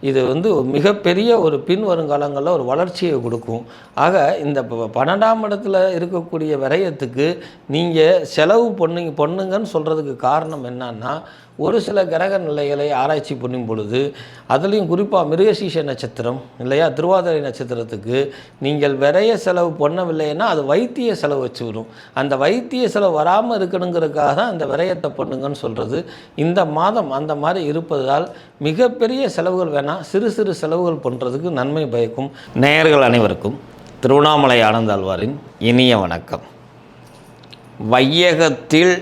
இது மிகப்பெரிய ஒரு பின் வருங்காலங்களில் ஒரு வளர்ச்சியை கொடுக்கும். ஆக இந்த 12ஆம் இடத்துல இருக்கக்கூடிய விரயத்துக்கு நீங்கள் செலவு பண்ணுங்கன்னு சொல்கிறதுக்கு காரணம் என்னன்னா, ஒரு சில கிரக நிலைகளை ஆராய்ச்சி பண்ணும் பொழுது, அதுலேயும் குறிப்பாக மிருகசீஷ நட்சத்திரம் இல்லையா, திருவாதிரை நட்சத்திரத்துக்கு நீங்கள் விரைய செலவு பண்ணவில்லைன்னா அது வைத்திய செலவு வச்சு வரும். அந்த வைத்திய செலவு வராமல் இருக்கணுங்கிறதுக்காக தான் அந்த விரயத்தை பண்ணுங்கன்னு சொல்கிறது. இந்த மாதம் அந்த மாதிரி இருப்பதால் மிகப்பெரிய செலவுகள் வேணாம், சிறு சிறு செலவுகள் பண்ணுறதுக்கு நன்மை பயக்கும். நேயர்கள் அனைவருக்கும் திருவண்ணாமலை ஆனந்தாழ்வாரின் இனிய வணக்கம். வையகத்தில்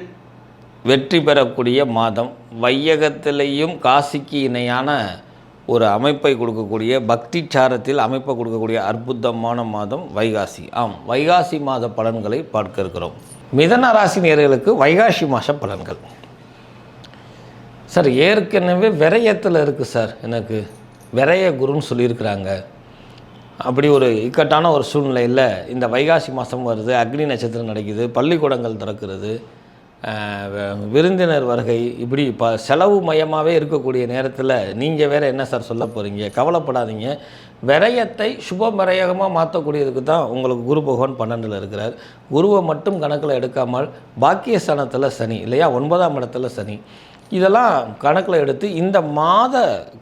வெற்றி பெறக்கூடிய மாதம், வையகத்திலேயும் காசிக்கு இணையான ஒரு அமைப்பை கொடுக்கக்கூடிய, பக்தி சாரத்தில் அமைப்பை கொடுக்கக்கூடிய அற்புதமான மாதம் வைகாசி. வைகாசி மாத பலன்களை பார்க்க இருக்கிறோம். மிதன ராசி நேயர்களுக்கு வைகாசி மாத பலன்கள். சார், ஏற்கனவே விரயத்தில் இருக்குது சார், எனக்கு விரய குருன்னு சொல்லியிருக்கிறாங்க. அப்படி ஒரு இக்கட்டான ஒரு சூழ்நிலையில் இந்த வைகாசி மாதம் வருது, அக்னி நட்சத்திரம் நடக்குது, பள்ளிக்கூடங்கள் திறக்கிறது, விருந்தினர் வருகை, இப்படி செலவு மயமாகவே இருக்கக்கூடிய நேரத்தில் நீங்கள் வேறு என்ன சார் சொல்ல போகிறீங்க? கவலைப்படாதீங்க. விரயத்தை சுப விரயமாக மாற்றக்கூடியதுக்கு தான் உங்களுக்கு குரு பகவான் 12ல் இருக்கிறார். குருவை மட்டும் கணக்கில் எடுக்காமல் பாக்கியஸ்தானத்தில் சனி இல்லையா, 9ஆம் இடத்துல சனி, இதெல்லாம் கணக்கில் எடுத்து இந்த மாத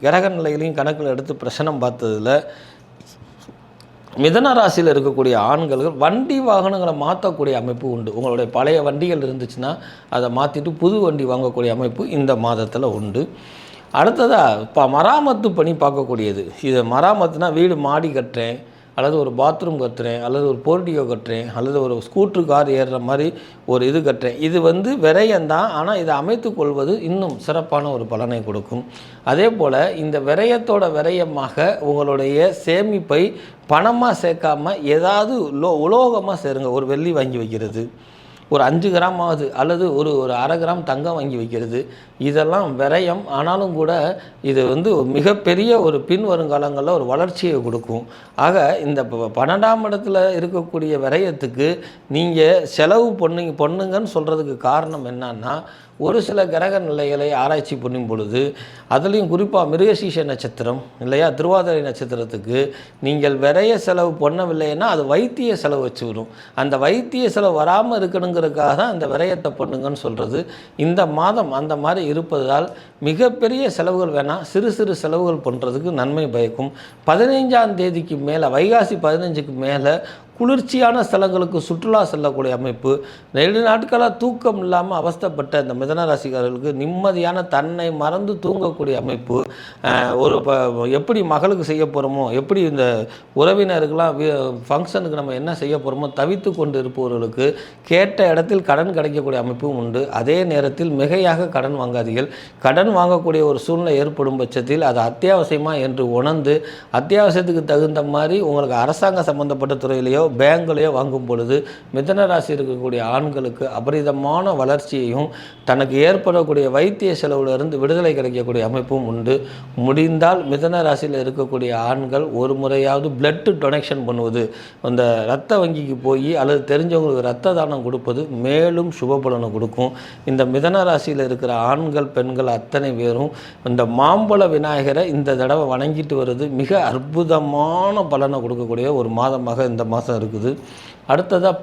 கிரக நிலைகளையும் கணக்கில் எடுத்து பிரசனம் பார்த்ததில் மிதன ராசியில் இருக்கக்கூடிய ஆண்கள் வண்டி வாகனங்களை மாற்றக்கூடிய அமைப்பு உண்டு. உங்களுடைய பழைய வண்டிகள் இருந்துச்சுன்னா அதை மாற்றிட்டு புது வண்டி வாங்கக்கூடிய அமைப்பு இந்த மாதத்தில் உண்டு. அடுத்ததாக இப்போ மராமத்து பணி பார்க்கக்கூடியது. இது மராமத்துனா வீடு மாடி கட்டுறேன், அல்லது ஒரு பாத்ரூம் கட்டுறேன், அல்லது ஒரு போர்டியோ கட்டுறேன், அல்லது ஒரு ஸ்கூட்ரு கார் ஏறுற மாதிரி ஒரு இது கட்டுறேன். இது விரயம்தான், ஆனால் இதை அமைத்து கொள்வது இன்னும் சிறப்பான ஒரு பலனை கொடுக்கும். அதே போல் இந்த விரயத்தோட விரயமாக உங்களுடைய சேமிப்பை பணமாக சேர்க்காமல் ஏதாவது உலோகமாக சேருங்க. ஒரு வெள்ளி வாங்கி வைக்கிறது, ஒரு 5 கிராமாவது அல்லது ஒரு 1/2 கிராம் தங்கம் வாங்கி வைக்கிறது, இதெல்லாம் விரயம். ஆனாலும் கூட இது மிகப்பெரிய ஒரு பின் வருங்காலங்களில் ஒரு வளர்ச்சியை கொடுக்கும். ஆக இந்த 12ஆம் இடத்துல இருக்கக்கூடிய விரயத்துக்கு நீங்கள் செலவு பண்ணுங்கன்னு சொல்கிறதுக்கு காரணம் என்னன்னா, ஒரு சில கிரக நிலைகளை ஆராய்ச்சி பண்ணும் பொழுது, அதுலேயும் குறிப்பாக மிருகசீஷ நட்சத்திரம் இல்லையா, திருவாதிரை நட்சத்திரத்துக்கு நீங்கள் விரைய செலவு பண்ணவில்லைன்னா அது வைத்திய செலவு வச்சு வரும். அந்த வைத்திய செலவு வராமல் இருக்கணுங்கிறதுக்காக தான் அந்த விரயத்தை பண்ணுங்கன்னு சொல்கிறது. இந்த மாதம் அந்த மாதிரி இருப்பதால் மிகப்பெரிய செலவுகள் வேணாம், சிறு சிறு செலவுகள் பண்ணுறதுக்கு நன்மை பயக்கும். 15ஆம் தேதிக்கு மேலே, வைகாசி 15க்கு மேலே குளிர்ச்சியான ஸ்தலங்களுக்கு சுற்றுலா செல்லக்கூடிய அமைப்பு. 2 நாட்களாக தூக்கம் இல்லாமல் அவஸ்தைப்பட்ட இந்த மிதன ராசிக்காரர்களுக்கு நிம்மதியான தன்னை மறந்து தூங்கக்கூடிய அமைப்பு. எப்படி மகளுக்கு செய்ய போகிறோமோ, எப்படி இந்த உறவினருக்கெல்லாம் ஃபங்க்ஷனுக்கு நம்ம என்ன செய்ய போகிறோமோ தவித்து கொண்டு இருப்பவர்களுக்கு கேட்ட இடத்தில் கடன் கிடைக்கக்கூடிய அமைப்பும் உண்டு. அதே நேரத்தில் மிகையாக கடன் வாங்காதீர்கள். கடன் வாங்கக்கூடிய ஒரு சூழ்நிலை ஏற்படும் பட்சத்தில் அது அத்தியாவசியமா என்று உணர்ந்து அத்தியாவசியத்துக்கு தகுந்த மாதிரி உங்களுக்கு அரசாங்க சம்பந்தப்பட்ட துறையிலேயோ பேங்குலையோ வாங்கும் பொழுது மிதன ராசி இருக்கக்கூடிய ஆண்களுக்கு அபரிதமான வளர்ச்சியையும் தனக்கு ஏற்படக்கூடிய வைத்திய செலவிலிருந்து விடுதலை கிடைக்கக்கூடிய அமைப்பும் உண்டு. முடிந்தால் மிதன ராசியில் இருக்கக்கூடிய ஆண்கள் ஒரு முறையாவது பிளட் டொனேஷன் பண்ணுவது, அந்த இரத்த வங்கிக்கு போய் அல்லது தெரிஞ்சவங்களுக்கு இரத்த தானம் கொடுப்பது மேலும் சுபபலனை கொடுக்கும். இந்த மிதன ராசியில் இருக்கிற ஆண்கள் பெண்கள் அத்தனை பேரும் இந்த மாம்பழ விநாயகரை இந்த தடவை வணங்கிட்டு வருது மிக அற்புதமான பலனை கொடுக்கக்கூடிய ஒரு மாதமாக இந்த மாதம் இருக்குது. அடுத்ததாக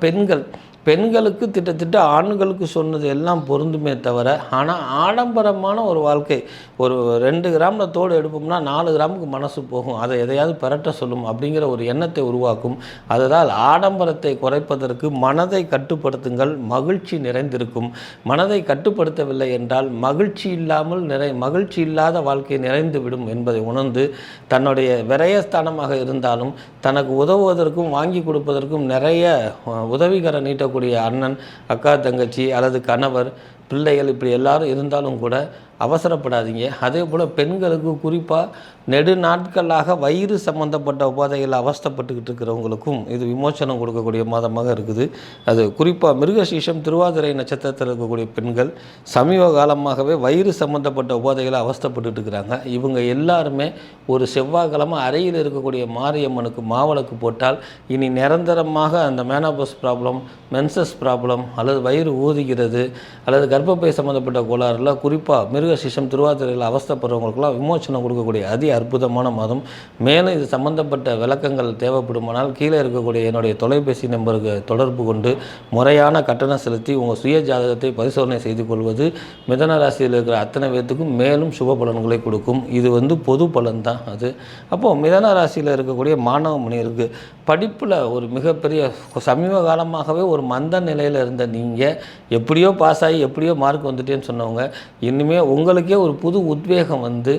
பெண்களுக்கு திட்டத்திட்ட ஆண்களுக்கு சொன்னது எல்லாம் பொருந்துமே தவிர, ஆனால் ஆடம்பரமான ஒரு வாழ்க்கை, ஒரு 2 கிராமில் தோடு எடுப்போம்னா 4 கிராமுக்கு மனசு போகும், அதை எதையாவது பெறட்ட சொல்லும் அப்படிங்கிற ஒரு எண்ணத்தை உருவாக்கும். அதனால் ஆடம்பரத்தை குறைப்பதற்கு மனதை கட்டுப்படுத்துங்கள், மகிழ்ச்சி நிறைந்திருக்கும். மனதை கட்டுப்படுத்தவில்லை என்றால் மகிழ்ச்சி இல்லாத வாழ்க்கை நிறைந்துவிடும் என்பதை உணர்ந்து தன்னுடைய விரயஸ்தானமாக இருந்தாலும் தனக்கு உதவுவதற்கும் வாங்கி கொடுப்பதற்கும் நிறைய உதவிகர நீட்டக்கூடிய அண்ணன், அக்கா, தங்கச்சி அல்லது கணவர், பிள்ளைகள் இப்படி எல்லாரும் இருந்தாலும் கூட அவசரப்படாதீங்க. அதே போல் பெண்களுக்கு குறிப்பாக நெடு நாட்களாக வயிறு சம்பந்தப்பட்ட உபாதைகள் அவஸ்தைப்பட்டுக்கிட்டு இருக்கிறவங்களுக்கும் இது விமோசனம் கொடுக்கக்கூடிய மாதமாக இருக்குது. அது குறிப்பாக மிருகசீஷம் திருவாதிரை நட்சத்திரத்தில் இருக்கக்கூடிய பெண்கள் சமீப காலமாகவே வயிறு சம்பந்தப்பட்ட உபாதைகளை அவஸ்தைப்பட்டுட்டு இருக்கிறாங்க. இவங்க எல்லாருமே ஒரு செவ்வாய்க்கிழமை அறையில் இருக்கக்கூடிய மாரியம்மனுக்கு மாவிளக்கு போட்டால் இனி நிரந்தரமாக அந்த மேனோபாஸ் ப்ராப்ளம், மென்சஸ் ப்ராப்ளம் அல்லது வயிறு ஊதுகிறது அல்லது கர்ப்பப்பை சம்மந்தப்பட்ட கோளாறுல குறிப்பாக மிருகசீஷம் திருவாதிரையில் அவஸ்தைப்படுறவங்களுக்குலாம் விமோச்சனம் கொடுக்கக்கூடிய அதி அற்புதமான மாதம். மேலும் இது சம்பந்தப்பட்ட விளக்கங்கள் தேவைப்படுமானால் கீழே இருக்கக்கூடிய என்னுடைய தொலைபேசி நம்பருக்கு தொடர்பு கொண்டு முறையான கட்டணம் செலுத்தி உங்கள் சுய ஜாதகத்தை பரிசோதனை செய்து கொள்வது மிதன ராசியில் இருக்கிற அத்தனை பேர்த்துக்கும் மேலும் சுப பலன்களை கொடுக்கும். இது பொது பலன் தான் அது. அப்போது மிதன ராசியில் இருக்கக்கூடிய மாணவ மணியருக்கு படிப்பில் ஒரு மிகப்பெரிய சமீப காலமாகவே ஒரு மந்த நிலையில் இருந்த நீங்கள் எப்படியோ பாஸ் ஆகி எப்படியோ மார்க் வந்துட்டேன்னு சொன்னவங்க இனிமேல் உங்களுக்கே ஒரு புது உத்வேகம் இந்த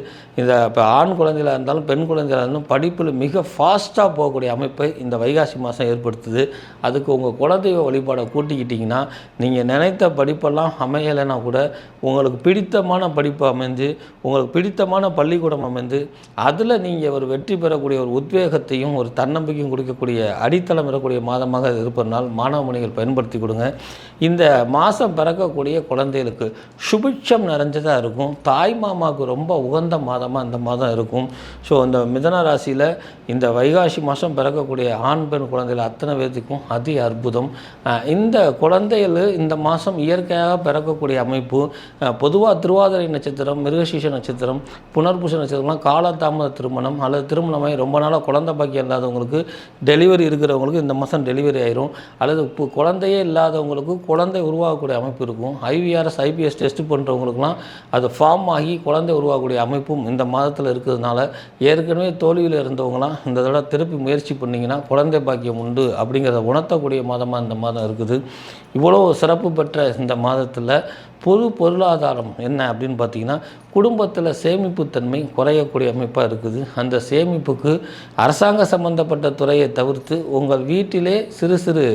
இப்போ ஆண் குழந்தைகளாக இருந்தாலும் பெண் குழந்தைகளாக இருந்தாலும் படிப்பில் மிக ஃபாஸ்ட்டாக போகக்கூடிய அமைப்பை இந்த வைகாசி மாதம் ஏற்படுத்துது. அதுக்கு உங்கள் குலதெய்வ வழிபாடை கூட்டிக்கிட்டிங்கன்னா நீங்கள் நினைத்த படிப்பெல்லாம் அமையலைன்னா கூட உங்களுக்கு பிடித்தமான படிப்பு அமைஞ்சு உங்களுக்கு பிடித்தமான பள்ளிக்கூடம் அமைந்து அதில் நீங்கள் ஒரு வெற்றி பெறக்கூடிய ஒரு உத்வேகத்தையும் ஒரு தன்னம்பிக்கையும் கொடுக்கக்கூடிய அடித்தளம் இருக்கக்கூடிய மாதமாக இருப்பதனால் மாணவ மணிகள் பயன்படுத்தி கொடுங்க. இந்த மாதம் பிறக்கக்கூடிய குழந்தைகளுக்கு சுபிட்சம் நிறைஞ்சதாக இருக்கும். தாய் மாமாவுக்கு ரொம்ப உகந்த மாதமாக இந்த மாதம் இருக்கும். ஸோ இந்த மிதன ராசியில் இந்த வைகாசி மாதம் பிறக்கக்கூடிய ஆண் பெண் குழந்தைகள் அத்தனை பேர்த்துக்கும் அதி அற்புதம். இந்த குழந்தைகள் இந்த மாதம் இயற்கையாக பிறக்கக்கூடிய அமைப்பு பொதுவாக திருவாதிரை நட்சத்திரம், மிருகசீஷ நட்சத்திரம், புனர்பூச நட்சத்திரம்லாம் காலதாமத திருமணம் அல்லது திருமணமாகி ரொம்ப நாளாக குழந்தை பாக்கியம் இல்லாதவங்களுக்கு டெலிவரி இருக்கிறவங்களுக்கு இந்த மாதம் டெலிவரி ஆயிரும். அல்லது குழந்தையே இல்லாதவங்களுக்கு குழந்தை உருவாகக்கூடிய அமைப்பு இருக்கும். ஐவிஆர்எஸ் ஐபிஎஸ் டெஸ்ட் பண்ணுறவங்களுக்குலாம் அது ஃபார்ம் ஆகி குழந்தை உருவாகக்கூடிய அமைப்பும் இந்த மாதத்தில் இருக்கிறதுனால ஏற்கனவே தோல்வியில் இருந்தவங்களாம் இந்த தடவை திருப்பி முயற்சி பண்ணிங்கன்னா குழந்தை பாக்கியம் உண்டு அப்படிங்கிறத உணர்த்தக்கூடிய மாதமாக இந்த மாதம் இருக்குது. இவ்வளோ சிறப்பு பெற்ற இந்த மாதத்தில் பொருளாதாரம் என்ன அப்படின்னு பார்த்தீங்கன்னா குடும்பத்தில் சேமிப்புத்தன்மை குறையக்கூடிய அமைப்பாக இருக்குது. அந்த சேமிப்புக்கு அரசாங்க சம்பந்தப்பட்ட துறையை தவிர்த்து உங்கள் வீட்டிலே சிறு சிறு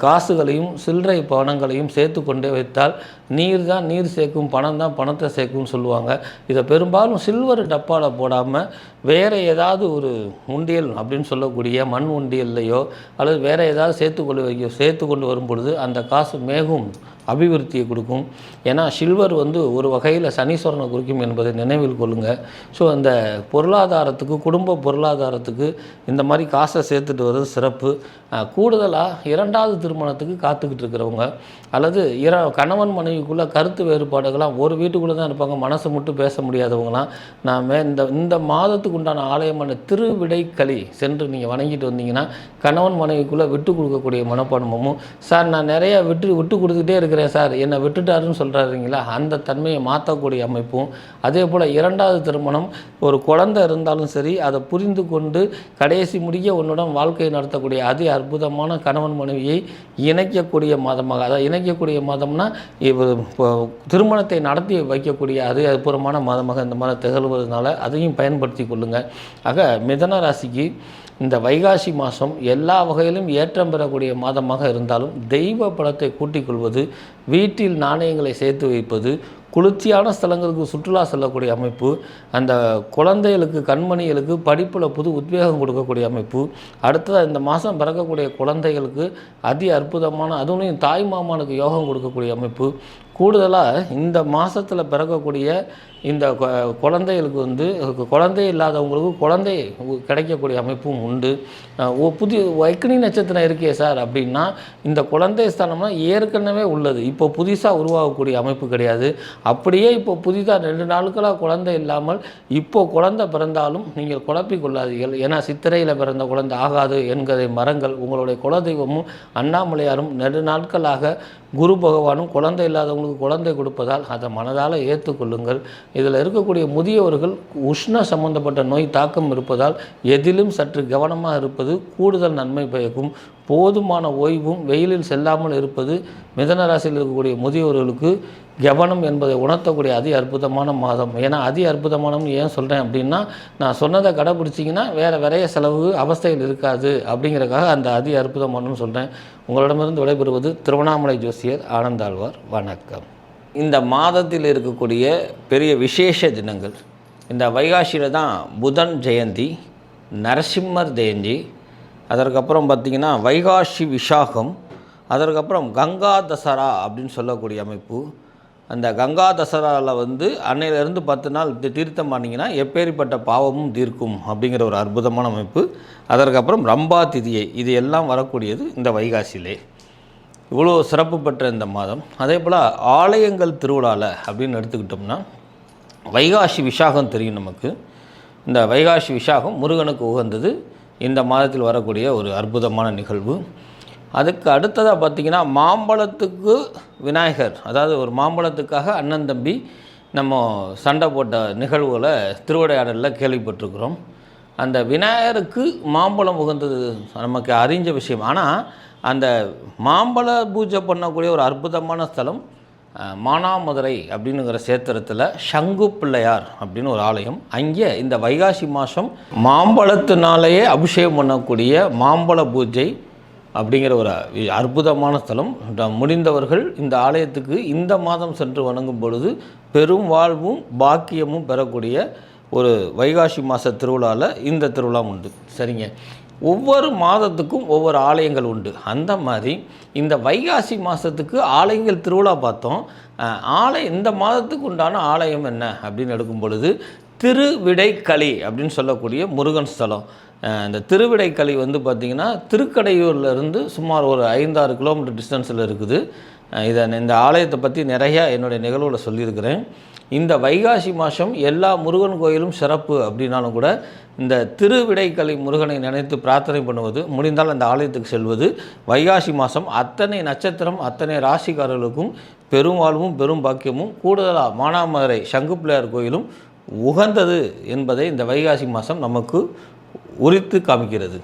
காசுகளையும் சில்லறை பணங்களையும் சேர்த்து கொண்டே வைத்தால் நீர் தான் நீர் சேர்க்கும், பணம் தான் பணத்தை சேர்க்கும்னு சொல்லுவாங்க. இதை பெரும்பாலும் சில்வர் டப்பாவில் போடாமல் வேறு ஏதாவது ஒரு உண்டியல் அப்படின்னு சொல்லக்கூடிய மண் உண்டியல்லையோ அல்லது வேறு ஏதாவது சேர்த்து கொண்டு வரும் பொழுது அந்த காசு மேகும் அபிவிருத்தியை கொடுக்கும். ஏன்னா சில்வர் ஒரு வகையில் சனீஸ்வரனை குறிக்கும் என்பதை நினைவில் கொள்ளுங்கள். ஸோ அந்த பொருளாதாரத்துக்கு குடும்ப பொருளாதாரத்துக்கு இந்த மாதிரி காசை சேர்த்துட்டு வர்றது சிறப்பு. கூடுதலாக இரண்டாவது திருமணத்துக்கு காத்துக்கிட்டு இருக்கிறவங்க அல்லது கணவன் மனைவிக்குள்ளே கருத்து வேறுபாடுகளாம் ஒரு வீட்டுக்குள்ளே தான் இருப்பாங்க, மனசை மட்டும் பேச முடியாதவங்களாம் நாம் இந்த மாதத்துக்கு உண்டான ஆலயமான திருவிடைக்களி சென்று நீங்கள் வணங்கிட்டு வந்தீங்கன்னா கணவன் மனைவிக்குள்ளே விட்டு கொடுக்கக்கூடிய மனப்பான்மமும், சார் நான் நிறைய விட்டு கொடுத்துட்டே இருக்கிறேன் சார் என்னை விட்டுட்டாருன்னு சொல்கிறாருங்களா, அந்த தன்மையை மாற்றக்கூடிய அமைப்பும், அதே போல் இரண்டாவது திருமணம் ஒரு குழந்தை இருந்தாலும் சரி அதை புரிந்து கொண்டு கடைசி முடிய உன்னுடன் வாழ்க்கையை நடத்தக்கூடிய அதி அற்புதமான கணவன் மனைவியை இணைக்கக்கூடிய மாதமாக, அதாவது இணைக்கக்கூடிய மாதம்னா திருமணத்தை நடத்தி வைக்கக்கூடிய அதி அற்புதமான மாதமாக இந்த மாதிரி திகழ்வதனால அதையும் பயன்படுத்தி கொள்ளுங்கள். ஆக மிதன ராசிக்கு இந்த வைகாசி மாதம் எல்லா வகையிலும் ஏற்றம் பெறக்கூடிய மாதமாக இருந்தாலும் தெய்வ பலத்தை கூட்டிக் கொள்வது, வீட்டில் நாணயங்களை சேர்த்து வைப்பது, குளிர்ச்சியான ஸ்தலங்களுக்கு சுற்றுலா செல்லக்கூடிய அமைப்பு, அந்த குழந்தைகளுக்கு கண்மணிகளுக்கு படிப்பில் புது உத்வேகம் கொடுக்கக்கூடிய அமைப்பு, அடுத்ததாக இந்த மாதம் பிறக்கக்கூடிய குழந்தைகளுக்கு அதி அற்புதமான அதுவும் தாய் மாமானுக்கு யோகம் கொடுக்கக்கூடிய அமைப்பு, கூடுதலாக இந்த மாதத்தில் பிறக்கக்கூடிய இந்த குழந்தைகளுக்கு குழந்தை இல்லாதவங்களுக்கு குழந்தை கிடைக்கக்கூடிய அமைப்பும் உண்டு. புதிய வைக்கணி நட்சத்திரம் இருக்கே சார் அப்படின்னா இந்த குழந்தை ஸ்தானம்னா ஏற்கனவே உள்ளது, இப்போ புதுசாக உருவாகக்கூடிய அமைப்பு கிடையாது. அப்படியே இப்போ புதிதாக 2 நாட்களாக குழந்தை இல்லாமல் இப்போ குழந்தை பிறந்தாலும் நீங்கள் குழப்பிக் கொள்ளாதீர்கள். ஏன்னா சித்திரையில் பிறந்த குழந்தை ஆகாது என்கிறதை மரங்கள். உங்களுடைய குலதெய்வமும் அண்ணாமலையாரும் 2 நாட்களாக குரு பகவானும் குழந்தை இல்லாதவங்களுக்கு குழந்தை கொடுப்பதால் அதை மனதால் ஏற்றுக்கொள்ளுங்கள். இதில் இருக்கக்கூடிய முதியவர்கள் உஷ்ண சம்பந்தப்பட்ட நோய் தாக்கம் இருப்பதால் எதிலும் சற்று கவனமாக இருப்பது கூடுதல் நன்மை பயக்கும். போதுமான ஓய்வும் வெயிலில் செல்லாமல் இருப்பது மிதன ராசியில் இருக்கக்கூடிய முதியவர்களுக்கு கவனம் என்பதை உணர்த்தக்கூடிய அதி அற்புதமான மாதம். ஏன்னா அதி அற்புதமானம்னு ஏன் சொல்கிறேன் அப்படின்னா நான் சொன்னதை கடைப்பிடிச்சிங்கன்னா வேறு விரைய செலவு அவஸ்தைகள் இருக்காது அப்படிங்கிறதுக்காக அந்த அதி அற்புதமானம்னு சொல்கிறேன். உங்களிடமிருந்து விடைபெறுவது திருவண்ணாமலை ஜோசியர் ஆனந்தாழ்வார். வணக்கம். இந்த மாதத்தில் இருக்கக்கூடிய பெரிய விசேஷ தினங்கள் இந்த வைகாசியில் தான் புதன் ஜெயந்தி, நரசிம்மர் ஜெயந்தி, அதற்கப்புறம் பார்த்திங்கன்னா வைகாசி விசாகம், அதற்கப்புறம் கங்கா தசரா அப்படின்னு சொல்லக்கூடிய அமைப்பு. அந்த கங்கா தசராவில் அன்னையிலேருந்து 10 நாள் தீர்த்தம் பண்ணிங்கன்னா எப்பேற்பட்ட பாவமும் தீர்க்கும் அப்படிங்கிற ஒரு அற்புதமான அமைப்பு. அதற்கப்புறம் ரம்பா திதியை, இது எல்லாம் வரக்கூடியது இந்த வைகாசியிலே. இவ்வளோ சிறப்பு பெற்ற இந்த மாதம். அதே போல் ஆலயங்கள் திருவிழாவில் அப்படின்னு எடுத்துக்கிட்டோம்னா வைகாசி விசாகம் தெரியும் நமக்கு. இந்த வைகாசி விசாகம் முருகனுக்கு உகந்தது. இந்த மாதத்தில் வரக்கூடிய ஒரு அற்புதமான நிகழ்வு. அதுக்கு அடுத்ததாக பார்த்திங்கன்னா மாம்பழத்துக்கு விநாயகர், அதாவது ஒரு மாம்பழத்துக்காக அண்ணன் தம்பி நம்ம சண்டை போட்ட நிகழ்வுகளை திருவிளையாடலில் கேள்விப்பட்டிருக்கிறோம். அந்த விநாயகருக்கு மாம்பழம் உகந்தது நமக்கு அறிஞ்ச விஷயம். ஆனால் அந்த மாம்பழ பூஜை பண்ணக்கூடிய ஒரு அற்புதமான ஸ்தலம் மானாமதுரை அப்படின்னுங்கிற சேத்திரத்தில் சங்கு பிள்ளையார் அப்படின்னு ஒரு ஆலயம். அங்கே இந்த வைகாசி மாதம் மாம்பழத்தினாலேயே அபிஷேகம் பண்ணக்கூடிய மாம்பழ பூஜை அப்படிங்கிற ஒரு அற்புதமான ஸ்தலம். முடிந்தவர்கள் இந்த ஆலயத்துக்கு இந்த மாதம் சென்று வணங்கும் பொழுது பெரும் வாழ்வும் பாக்கியமும் பெறக்கூடிய ஒரு வைகாசி மாத திருவிழாவில் இந்த திருவிழா உண்டு. சரிங்க. ஒவ்வொரு மாதத்துக்கும் ஒவ்வொரு ஆலயங்கள் உண்டு. அந்த மாதிரி இந்த வைகாசி மாதத்துக்கு ஆலயங்கள் திருவிழா பார்த்தோம். இந்த மாதத்துக்கு உண்டான ஆலயம் என்ன அப்படின்னு எடுக்கும் பொழுது திருவிடைக்களி அப்படின்னு சொல்லக்கூடிய முருகன் ஸ்தலம். இந்த திருவிடைக்களி வந்து பார்த்திங்கன்னா திருக்கடையூர்லேருந்து சுமார் ஒரு 5-6 கிலோமீட்டர் டிஸ்டன்ஸில் இருக்குது. இந்த ஆலயத்தை பற்றி நிறையா என்னுடைய நிகழ்வில் சொல்லியிருக்கிறேன். இந்த வைகாசி மாதம் எல்லா முருகன் கோயிலும் சிறப்பு அப்படின்னாலும் கூட இந்த திருவிடைக்களி முருகனை நினைத்து பிரார்த்தனை பண்ணுவது, முடிந்தால் அந்த ஆலயத்துக்கு செல்வது வைகாசி மாதம் அத்தனை நட்சத்திரம் அத்தனை ராசிக்காரர்களுக்கும் பெரும் வாழ்வும் பெரும் பாக்கியமும் கூடுதலாக மானாமதுரை சங்கு பிள்ளையார் கோயிலும் உகந்தது என்பதை இந்த வைகாசி மாதம் நமக்கு உரித்து காமிக்கிறது.